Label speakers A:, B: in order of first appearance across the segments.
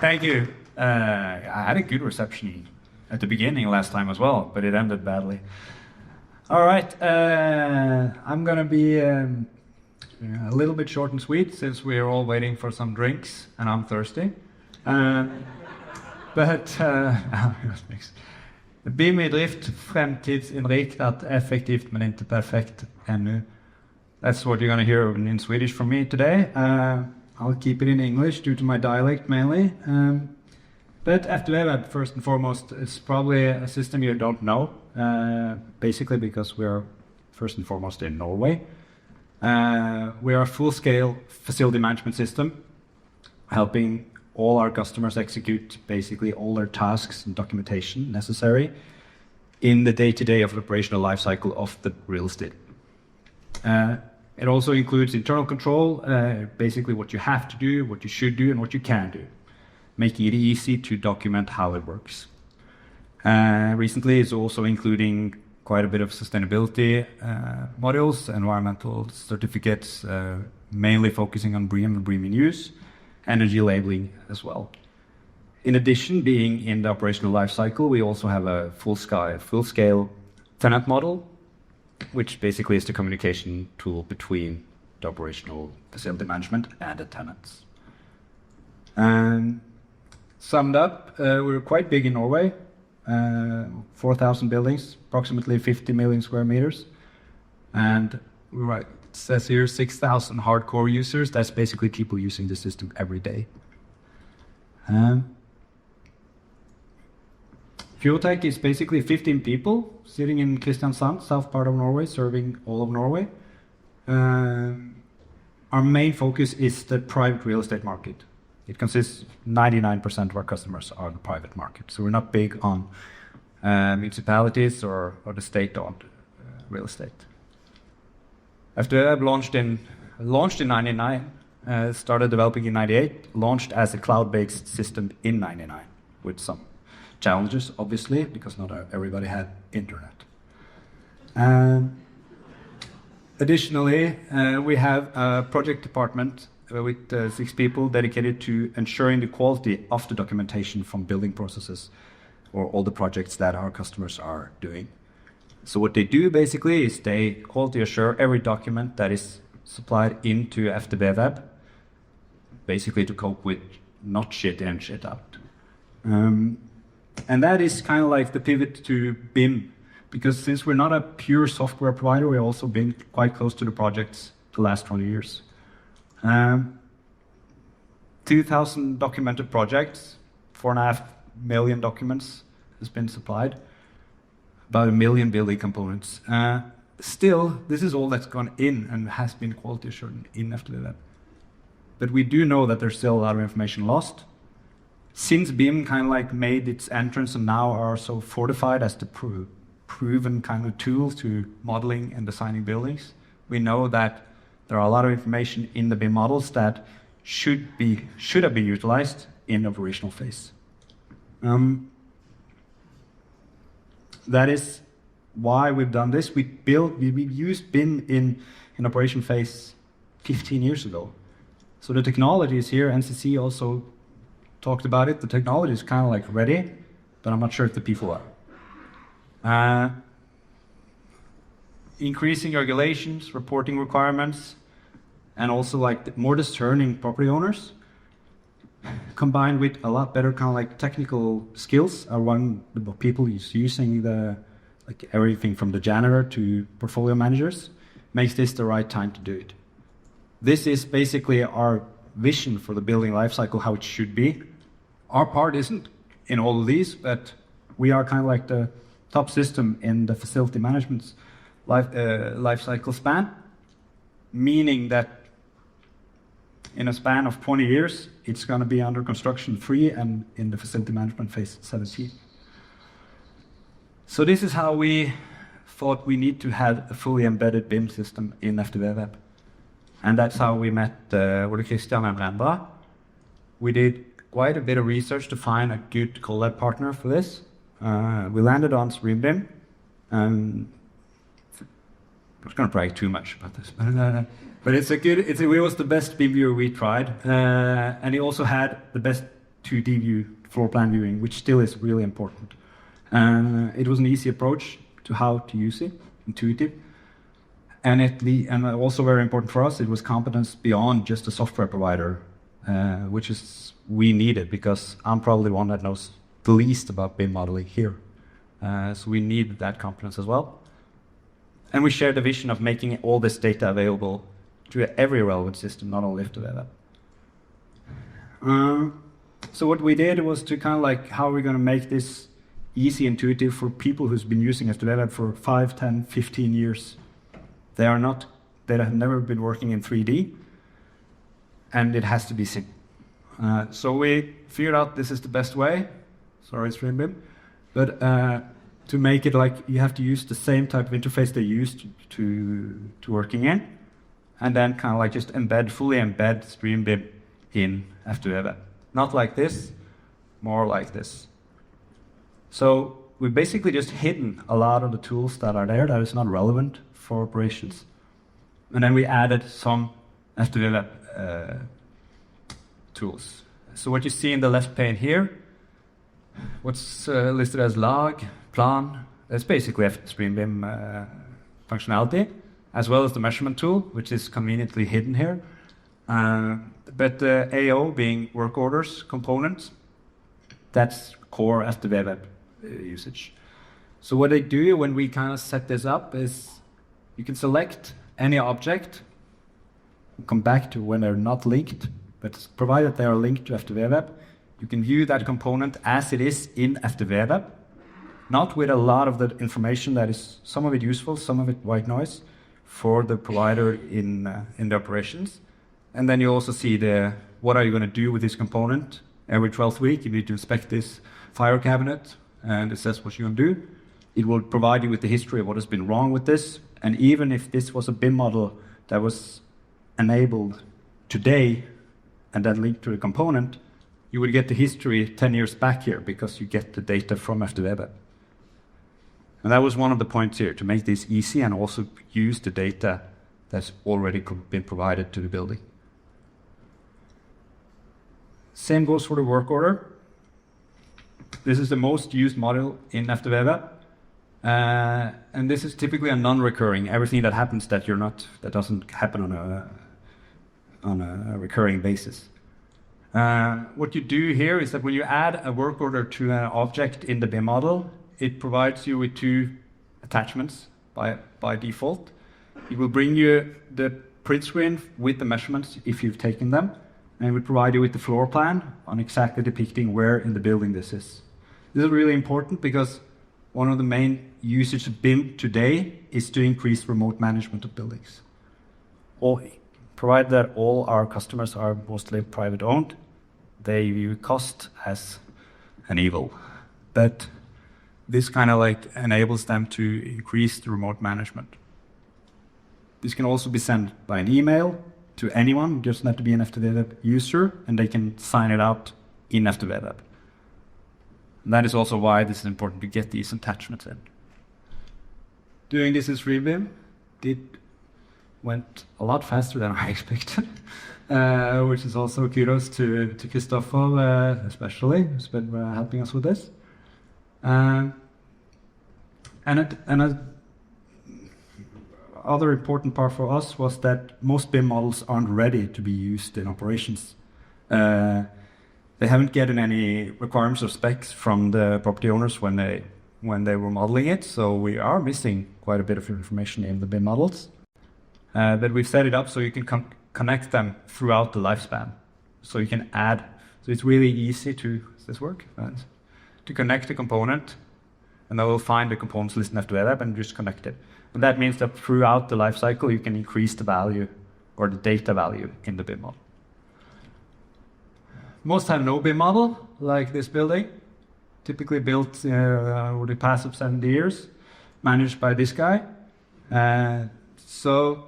A: Thank you. I had a good reception at the beginning last time as well, but it ended badly. All right, I'm gonna be a little bit short and sweet since we're all waiting for some drinks and I'm thirsty. BIM i drift, fremtidsinriktat, effektivt men inte perfekt ännu. That's what you're gonna hear in Swedish from me today. I'll keep it in English due to my dialect mainly. But FTV, first and foremost, is probably a system you don't know, basically because we're first and foremost in Norway. We are a full-scale facility management system, helping all our customers execute basically all their tasks and documentation necessary in the day-to-day of the operational life cycle of the real estate. It also includes internal control, basically what you have to do, what you should do, and what you can do, making it easy to document how it works. Recently, it's also including quite a bit of sustainability modules, environmental certificates, mainly focusing on BREEAM and BREEAM in use, energy labeling as well. In addition, being in the operational life cycle, we also have a full-scale tenant model, which basically is the communication tool between the operational facility management and the tenants. Summed up, we're quite big in Norway, 4,000 buildings, approximately 50 million square meters. And it says here 6,000 hardcore users. That's basically people using the system every day. Fueltech is basically 15 people sitting in Kristiansand, south part of Norway, serving all of Norway. Our main focus is the private real estate market. It consists 99% of our customers are the private market. So we're not big on municipalities or the state-owned real estate. After launched in 99, started developing in 98, launched as a cloud-based system in 99 with some challenges, obviously, because not everybody had internet. Additionally, we have a project department with 6 people dedicated to ensuring the quality of the documentation from building processes or all the projects that our customers are doing. So what they do basically is they quality assure every document that is supplied into FTV Web, basically to cope with not shit in, shit out. And that is kind of like the pivot to BIM, because since we're not a pure software provider, we've also been quite close to the projects the last 20 years. 2,000 documented projects, 4.5 million documents has been supplied, about 1 million building components. Still, this is all that's gone in and has been quality assured in FTV Web. But we do know that there's still a lot of information lost. Since BIM kind of like made its entrance and now are so fortified as the proven kind of tool to modeling and designing buildings, we know that there are a lot of information in the BIM models that should have been utilized in the operational phase. That is why we've done this. We used BIM in operation phase 15 years ago. So the technology is here. NCC also talked about it. The technology is kind of like ready, but I'm not sure if the people are. Increasing regulations, reporting requirements, and also like more discerning property owners, combined with a lot better kind of like technical skills around the people using like everything from the janitor to portfolio managers, makes this the right time to do it. This is basically our vision for the building lifecycle, how it should be. Our part isn't in all of these, but we are kind of like the top system in the facility management life cycle span, meaning that in a span of 20 years, it's going to be under construction free and in the facility management phase 17. So this is how we thought we need to have a fully embedded BIM system in FTV Web. And that's how we met Ole Christian and Rembra. We did quite a bit of research to find a good collab partner for this. We landed on StreamBIM. I'm not going to brag too much about this, but it was the best BIM viewer we tried, and it also had the best 2D view, floor plan viewing, which still is really important. It was an easy approach to how to use it, intuitive. And also very important for us, it was competence beyond just a software provider, which is we needed because I'm probably the one that knows the least about BIM modeling here. So we needed that competence as well. And we shared the vision of making all this data available to every relevant system, not only to web app. So what we did was to kind of like, how are we going to make this easy, intuitive for people who's been using Web App for 5, 10, 15 years. They have never been working in 3D, and it has to be simple. So we figured out this is the best way. Sorry, StreamBIM. But to make it like you have to use the same type of interface they used to working in, and then kind of like just fully embed StreamBIM in Web App. Not like this, more like this. So we basically just hidden a lot of the tools that are there that is not relevant for operations. And then we added some Web App tools. So what you see in the left pane here, what's listed as log, plan, that's basically StreamBIM functionality, as well as the measurement tool, which is conveniently hidden here. But the AO being work orders components, that's core Web App usage. So what I do when we kind of set this up is you can select any object, come back to when they're not linked, but provided they are linked to Web App, you can view that component as it is in Web App, not with a lot of the information that is some of it useful, some of it white noise for the provider in the operations. And then you also see what are you going to do with this component. Every 12th week, you need to inspect this fire cabinet, and it says what you're going to do. It will provide you with the history of what has been wrong with this. And even if this was a BIM model that was enabled today and then linked to the component, you would get the history 10 years back here because you get the data from Web App. And that was one of the points here, to make this easy and also use the data that's already been provided to the building. Same goes for the work order. This is the most used module in Web App. And this is typically a non-recurring. Everything that happens that doesn't happen on a recurring basis. What you do here is that when you add a work order to an object in the BIM model, it provides you with two attachments by default. It will bring you the print screen with the measurements if you've taken them, and it will provide you with the floor plan on exactly depicting where in the building this is. This is really important because one of the main usage of BIM today is to increase remote management of buildings. Provided that all our customers are mostly private owned, they view cost as an evil. But this kind of like enables them to increase the remote management. This can also be sent by an email to anyone. It doesn't have to be an Web App user, and they can sign it out in Web App. And that is also why this is important to get these attachments in. Doing this in StreamBIM went a lot faster than I expected, which is also kudos to Christoffel, especially, who's been helping us with this. Other important part for us was that most BIM models aren't ready to be used in operations. They haven't gotten any requirements or specs from the property owners when they were modeling it, so we are missing quite a bit of information in the BIM models. But we've set it up so you can connect them throughout the lifespan. So you can add, so it's really easy to, does this work? To connect a component, and then we'll find the components list in Web App and just connect it. And that means that throughout the life cycle, you can increase the value or the data value in the BIM model. Most have no BIM model, like this building, typically built over the past of 70 years, managed by this guy. So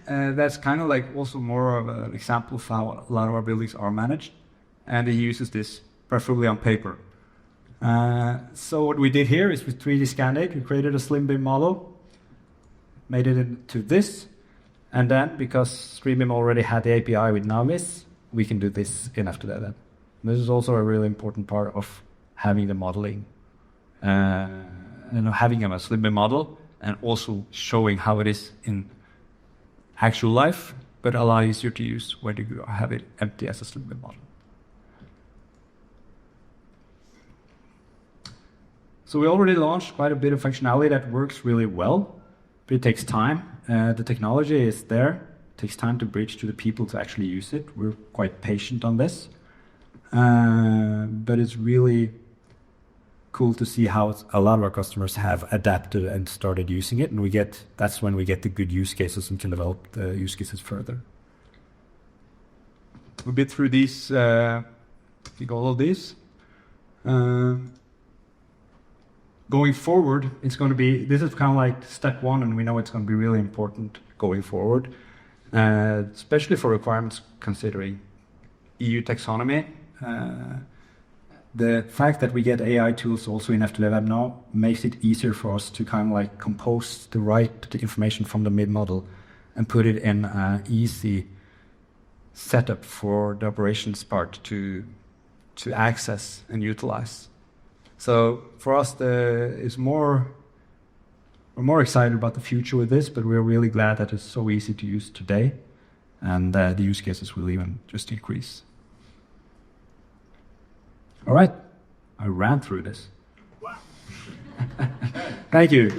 A: that's kind of like also more of an example of how a lot of our buildings are managed. And he uses this preferably on paper. So what we did here is we 3D scanned it, we created a slim BIM model, made it into this, and then because StreamBIM already had the API with Navis, we can do this in Web App. This is also a really important part of having the modeling. Having a SLIMB model and also showing how it is in actual life, but a lot easier to use when you have it empty as a SLIMB model. So we already launched quite a bit of functionality that works really well, but it takes time. The technology is there. It takes time to bridge to the people to actually use it. We're quite patient on this. But it's really cool to see how a lot of our customers have adapted and started using it, and that's when we get the good use cases and can develop the use cases further. We've been through these, I think all of these. Going forward, it's going to be, this is kind of like step one, and we know it's going to be really important going forward, especially for requirements considering EU taxonomy. The fact that we get AI tools also in FWeb now makes it easier for us to kind of like compose the information from the mid model and put it in an easy setup for the operations part to access and utilize. So for us, we're more excited about the future with this, but we're really glad that it's so easy to use today, and the use cases will even just increase. All right, I ran through this. Wow. Thank you.